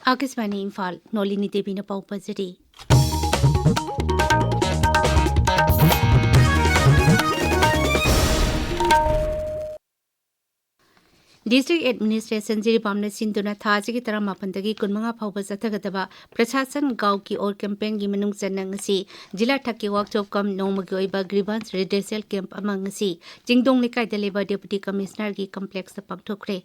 आकाशवाणी इम्फाल नोलिनी देवी ने पाउ पजरी district administration जिरीबामने सिंधुना थाजी की तरह मापनदगी कुनमंगा फाउबा चथगदबा प्रशासन गांव की ओर कैंपेन की मनुंग चन्नंगसी जिला ठक्की वर्कशॉप कम नोमगी ओइबा ग्रीवांस रिड्रेसल कैंप अमंगसी जिंगदोंग लेकाइदा लेबा डेप्यूटी कमिश्नर की कॉम्प्लेक्स पांगथोखरे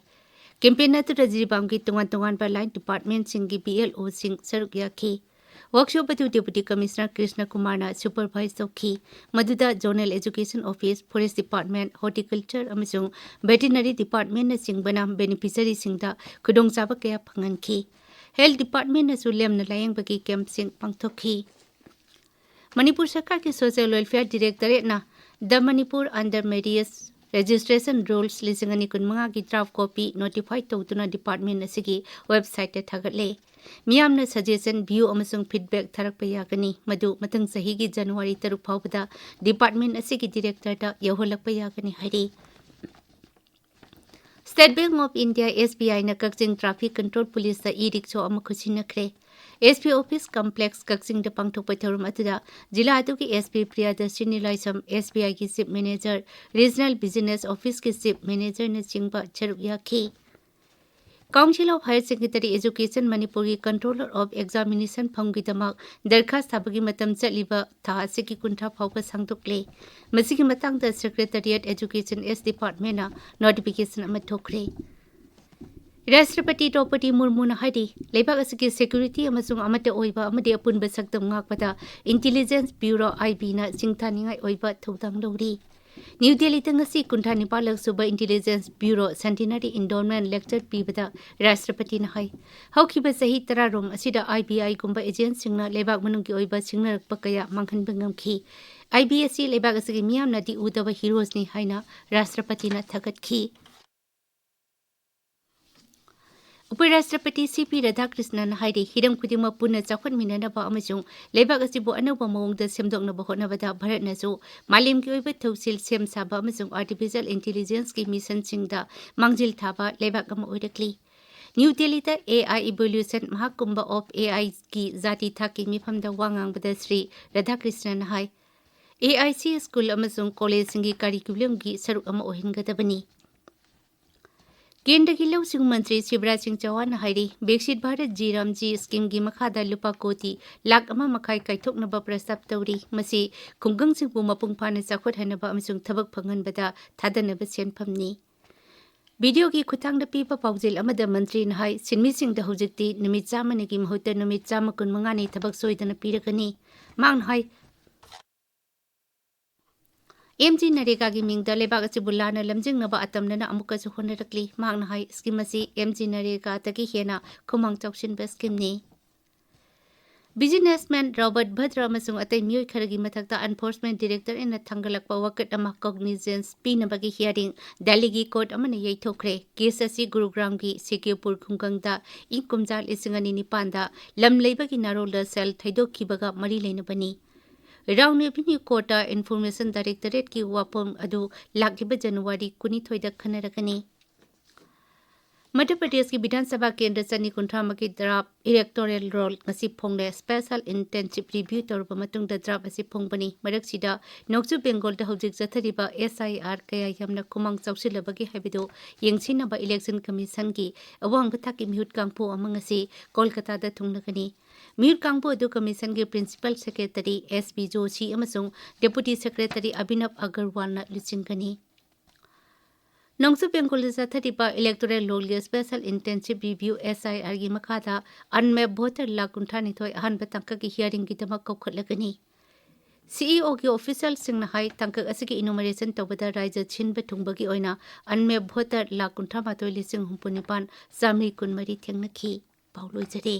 कैंपेन अतुदा जिरीबाम की तोंगान पर लाइन डिपार्टमेंट सिंह की BLO सिंह सरुक याखी वर्कशॉप अदु डेप्यूटी कमिश्नर कृष्ण कुमार ना सुपरवाइज तौखी मधुदा zonal education office forest department horticulture अमसुंग वेटरनरी डिपार्टमेंट ना सिंगबना बेनिफिशियरी सिंगदा खुदोंचाबा कया फंगनखी हेल्थ डिपार्टमेंट ना सुलेमना लायंगबगी कैंप सिंग पांगथोखी मणिपुर सरकार के सोशल वेलफेयर डायरेक्टरेट ना the Manipur under marriages registration rules लिसिंगनी कुनमंगा की ड्राफ्ट कॉपी नोटिफाई तौतुना डिपार्टमेंट असिगी वेबसाइट थागतले मियामना सजेशन व्यू अमसुंग फीडबैक थरक यागनी मधु मतंग सही की जनवरी 3 फाउबदा डिपार्टमेंट असिगी डायरेक्टर दा यहोलक यागनी हरी state bank of India SBI ना कक्सिंग ट्रैफिक कंट्रोल पुलिस दा ई-रिक्शा अम खुसिनखरे SP ऑफिस कॉम्प्लेक्स कक्सिंग द पांगथोक थौरम अतुदा जिला अदु की SP प्रियदर्शिनी लाइसम SBI की chief manager regional business office के चीफ मैनेजर ने चिंगबा चरुक याखी council of higher secondary education Manipur की कंट्रोलर ऑफ एग्जामिनेशन फंगीदमक दरखास्त थाबगी मतम चलिबा था असिगी कुंठा फाउबा सांगदोकले मसिगी मतंगदा सेक्रेटरिएट एजुकेशन S डिपार्टमेंट ना नोटिफिकेशन अमा थोखरे राष्ट्रपति द्रौपदी मुर्मू ना हाइदी लेबाक असकी सिक्योरिटी अमसुंग अमते ओइबा अमदे अपुनबा सक्तम ngakpada इंटेलिजेंस ब्यूरो IB ना चिंगथानिंगाई ओइबा थौदांग लौरी न्यू दिल्ली तंगसी कुंठा निपालक सुबह इंटेलिजेंस ब्यूरो सेंटिनरी इंडोरमेंट लेक्चर पीबदा राष्ट्रपति ना हाई हौखिबा सही तरारोम असिदा IBI गुंबा एजेंट सिंगना लेबाक मनुंगी ओइबा सिंगनरक पकया मांखन बंगमखी IBSC लेबाक असकी मियाम नदी उदबा हीरोज नि हाइना राष्ट्रपति ना थगतखी उपराष्ट्रपति CP राधाकृष्णन हाइदे हिरम खुदिमा पुनः चाखुनमिननबा अमसुंग लेबाक असिबु अनौबा मवंगदा सेमदोकनबा होटनबदा भारतनसु मालेमकी ओइबा थौसिल सेम साबा अमसुंग आर्टिफिशियल इंटेलिजेंस की मिशन सिंगदा मांगजिल थाबा लेबाक अमा ओइरकली न्यू दिल्ली दा AI evolution Mahakumbh of AI की जाति थाकी मिफमदा वांगांगबदा Shri Radhakrishnan high AIC school अमसुंग कॉलेज सिंगी करिकुलम की सरुक अमा ओहिनगदबनी केंद्र की लौसिंग मंत्री शिवराज सिंह चौहान हाइरी विकसित भारत जी स्कीम की मखादा लुपा कोटी लाख अमा मखाई काइथोकनबा प्रस्ताव तौरी मसी खुंगंग सिंहबु मपुंग फाना चाखोथनबा अमसुंग थबक फंगनबदा थादनबा सेनफमनी वीडियो की खुतांग पीबा पाउजिल अमदा मंत्री नहाई सिनमी सिंह हौजिकती नुमित चामनगी महुत नुमित चाम कुनमंगानी थबक सोइदन पीरगनी मांग हाई MG नरेगा की मिंगदा लेबाक असिबु लाना लमजिंगनबा अतमनना अमुकसु होनरकली मांगना हाई स्कीम असि MG नरेगा तकी हेना खुमांग चौसिनबा स्कीमनी बिजनेसमैन रॉबर्ट भद्र अमसुंग अतै मियोय खरगी मथक्ता एनफोर्समेंट डायरेक्टर इन थंगलकपा वकट अमा कॉग्निजेंस पीनबगी हियरिंग दिल्ली की कोर्ट अमने यैथोखरे केस असि गुरुग्राम की सिकेपुर खुंगंगदा इन कुमजाल इसिंगनी निपांदा लम लेबगी नारोल सेल थैदोखिबगा मरी लेनबनी round avenue court information directorate की वापम अदु लागिब जनवरी 19 खनरगनी मध्य प्रदेश की विधानसभा केंद्र चनी कुंठाम की ड्राफ्ट इलेक्टोरल रोल ngasi फोंगले स्पेशल इंटेंसिव रिव्यू तौरब मतुंग ड्राफ्ट असि फोंगबनी मरकसिदा नोक्सु बेंगोल दा हौजिक जथरिबा SIR कया यमना कुमांग चौसिलबगी हाबिदो यंगसिनबा इलेक्शन कमीशन की अवांग बथाकी म्यूट कांगपो अमंगसी कोलकाता दा थुंगनगनी म्यूट कांगपो दु कमीशन के प्रिंसिपल सेक्रेटरी SP जोशी अमसुंग डेप्यूटी सेक्रेटरी अभिनव अग्रवाल ना लुचिंगनी नोंगसु बेंगोल जाथरिबा इलेक्टोरल रोल के स्पेशल इंटेंसिव रिव्यू SIR की मखादा अनमेप वोटर लाख 39 अहनब तंक की हियरिंग की दमक कौखलगनी CEO की ऑफिशियल सिंगना हाई तंक असकी इनुमरेशन तौबदा राज्य छिनब थुंबगी ओइना अनमेप वोटर लाख 39 लिसिंग हुंपुनिपान सामरी कुनमरी थेंगनखी पाउलोइजरे